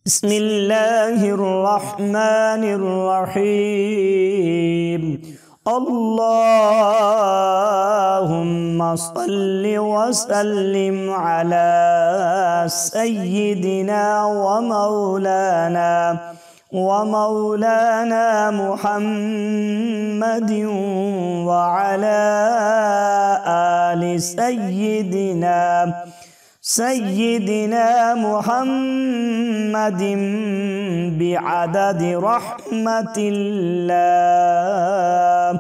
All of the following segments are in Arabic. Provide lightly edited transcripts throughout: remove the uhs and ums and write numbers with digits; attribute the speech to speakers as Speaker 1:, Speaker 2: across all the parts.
Speaker 1: بسم الله الرحمن الرحيم. اللهم صل وسلم على سيدنا ومولانا محمد وعلى آل سيدنا محمد بعدد رحمة الله.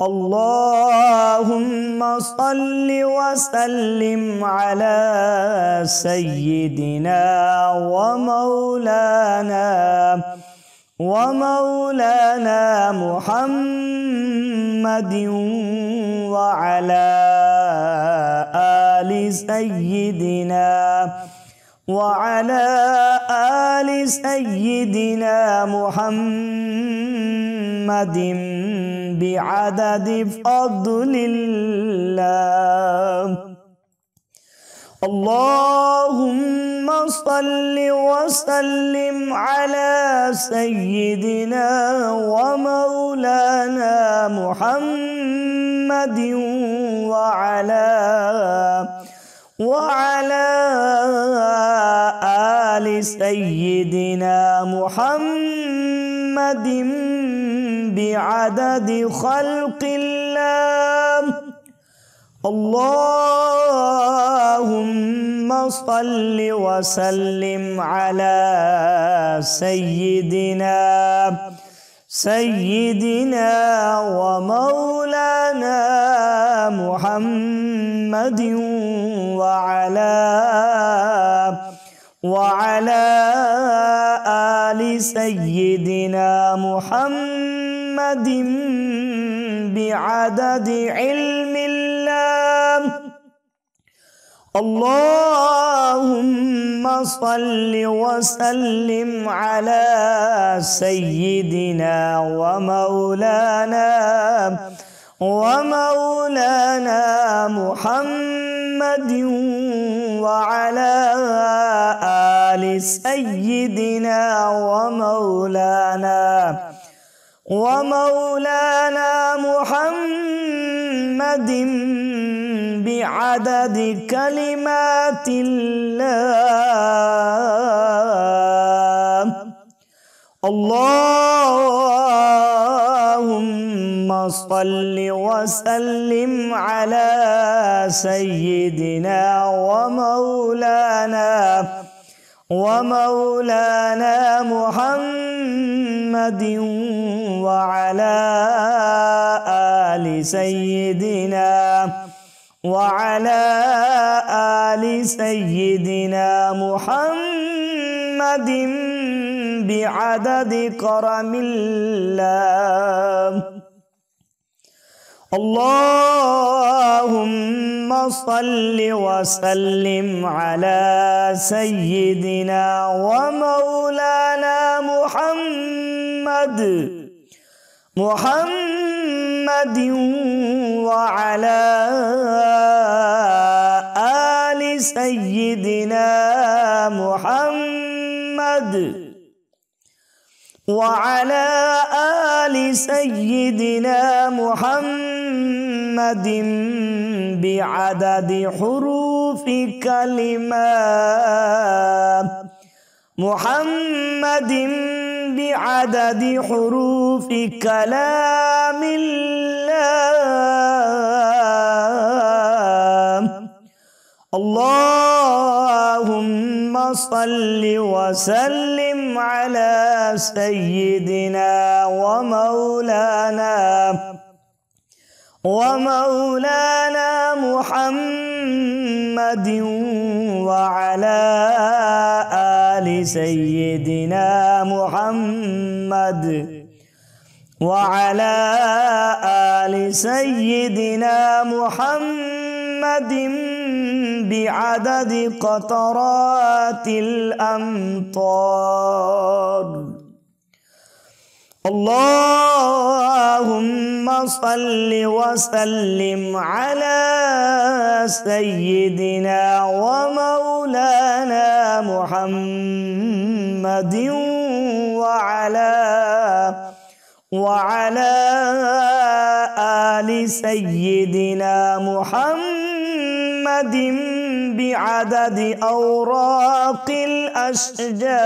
Speaker 1: اللهم صل وسلم على سيدنا ومولانا محمد وعلى آل سيدنا محمد بعدد فضل الله. اللهم صل وسلم على سيدنا ومولانا محمد وعلى آل سيدنا محمد بعدد خلق الله. اللهم صل وسلم على سيدنا ومولانا محمد وعلى آل سيدنا محمد بعدد علم الله. اللهم صل وسلم على سيدنا ومولانا محمد وعلى آل سيدنا ومولانا محمد بعدد كلمات الله. اللهم صل وسلم على سيدنا ومولانا محمد وعلى آل سيدنا محمد بعدد كرم الله. اللهم صل وسلم على سيدنا ومولانا محمد وعلى آل سيدنا محمد وعلى آل سيدنا محمد بعدد حروف كلمات محمد بعدد حروف كلام الله. اللهم صل وسلم على سيدنا ومولانا محمد وعلى آل سيدنا محمد وعلى آل سيدنا محمد بعدد قطرات الأمطار. اللهم صل وسلم على سيدنا ومولانا محمد محمد وعلى آل سيدنا محمد بعدد أوراق الأشجار.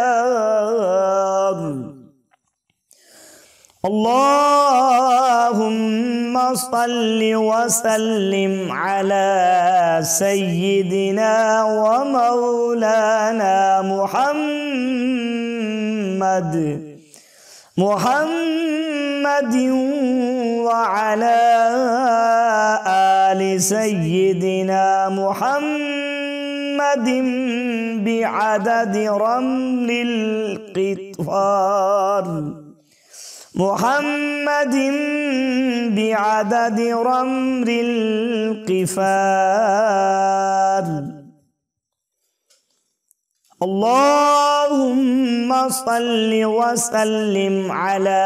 Speaker 1: اللهم صل وسلم على سيدنا ومولانا محمد وعلى آل سيدنا محمد بعدد رمل القطار. محمد بعدد رمل القفار. اللهم صل وسلم على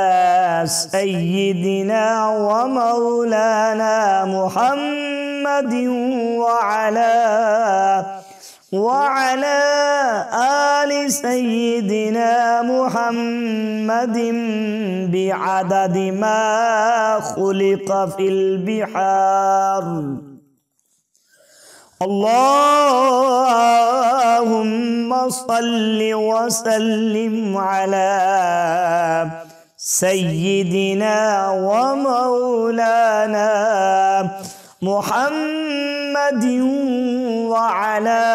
Speaker 1: سيدنا ومولانا محمد وعلى آل سيدنا محمد بعدد ما خلق في البحار. اللهم صل وسلم على سيدنا ومولانا محمد وعلى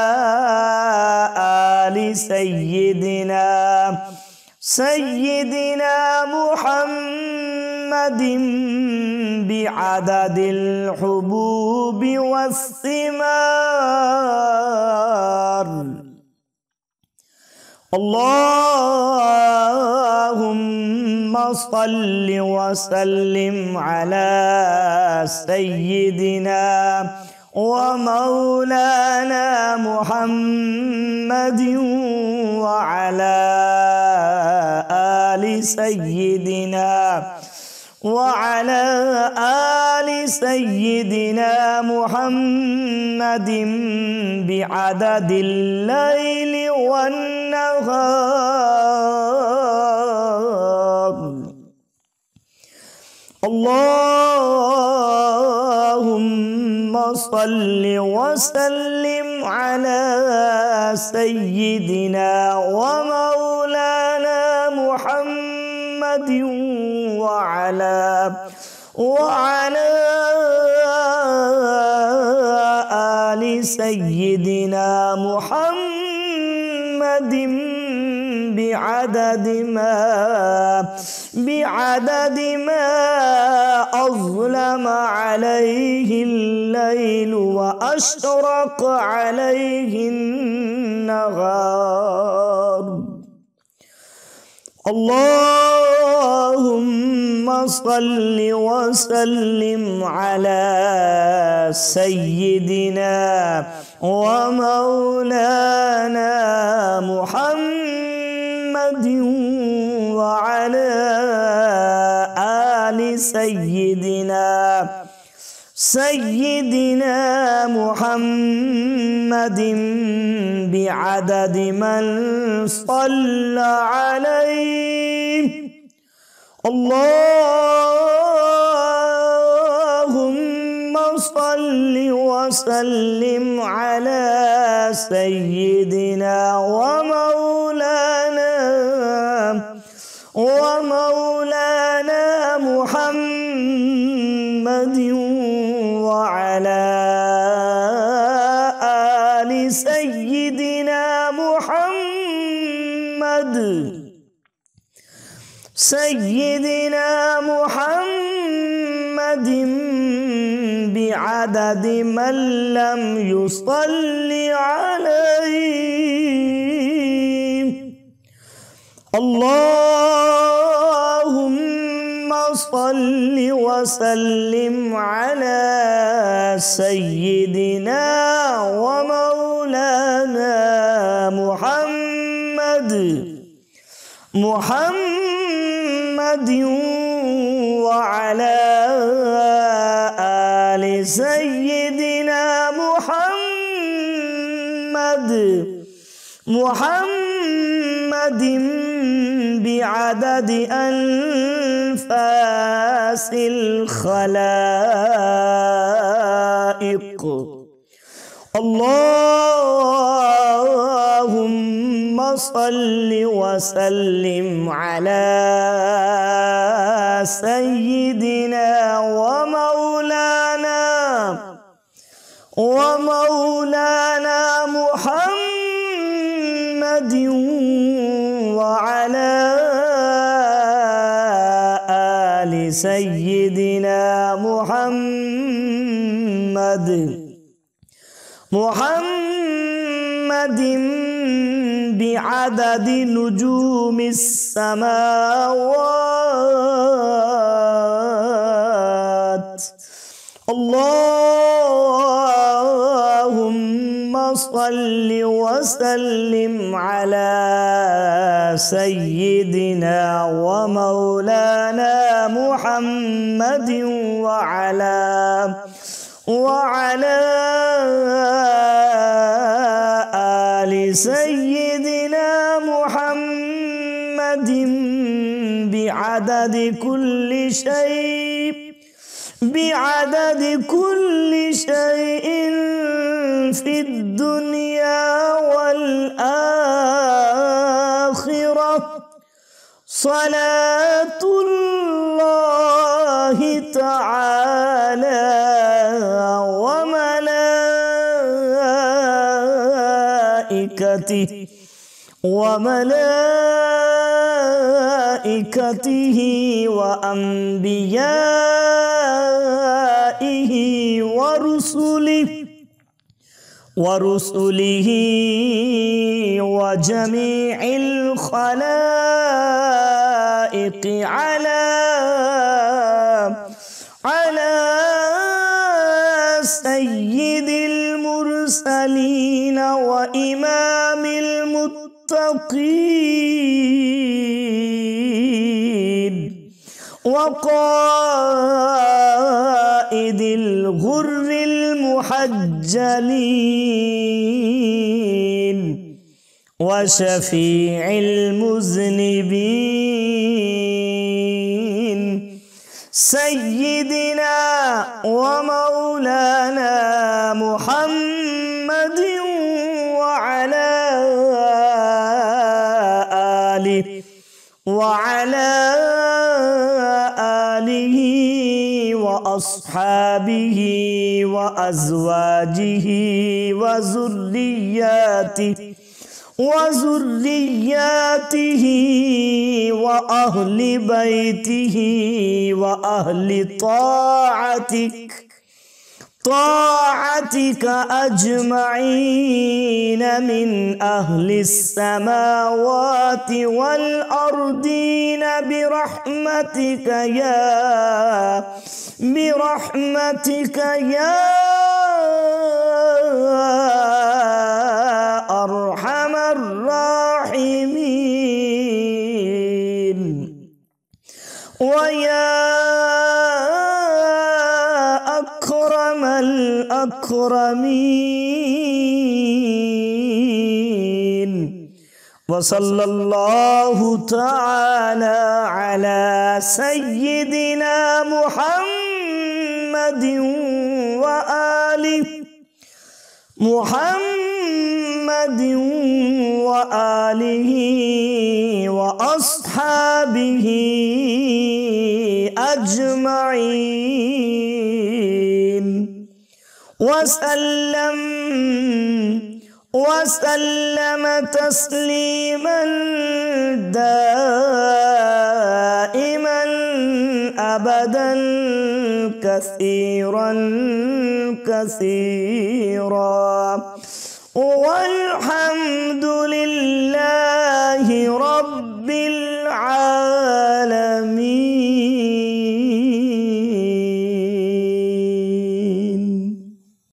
Speaker 1: آل سيدنا محمد بعدد الحبوب والثمار. اللهم صل وسلم على سيدنا ومولانا محمد وعلى آل سيدنا محمد بعدد الليل والنهار. اللهم صل وسلم على سيدنا ومولانا محمد وعلى آل سيدنا محمد بعدد ما أظلم عليه الليل وأشرق عليه النهار. اللهم صل وسلم على سيدنا ومولانا محمد وعلى آل سيدنا محمد بعدد من صلى عليه. اللهم صل وسلم على سيدنا ومولانا محمد وعلى آل سيدنا محمد بعدد من لم يصل عليه. اللهم صل وسلم على سيدنا ومولانا محمد وعلى آل سيدنا محمد بعدد أنفاس الخلائق. اللهم صل وسلم على سيدنا ومولانا محمد وعلى آل سيدنا محمد بعدد نجوم السماوات. اللهم صل وسلم على سيدنا ومولانا محمد وعلى آل سيدنا محمد بعدد كل شيء في الدنيا والآخرة. صلاة الله تعالى وملائكته وأنبيائه ورسله وجميع الخلائق على سيد المرسلين وإمام المتقين وقائد الغر المحجلين وشفيع المذنبين سيدنا ومولانا محمد وعلى آله وأصحابه وأزواجه وذرياته وأهل بيته وأهل طاعتك أجمعين من أهل السماوات والأرضين برحمتك يا أرحم الراحمين ويا أكرم الأكرمين. وصلى الله تعالى على سيدنا محمد وآله وأصحابه أجمعين وسلم تسليما دائما أبدا كثيرا والحمد لله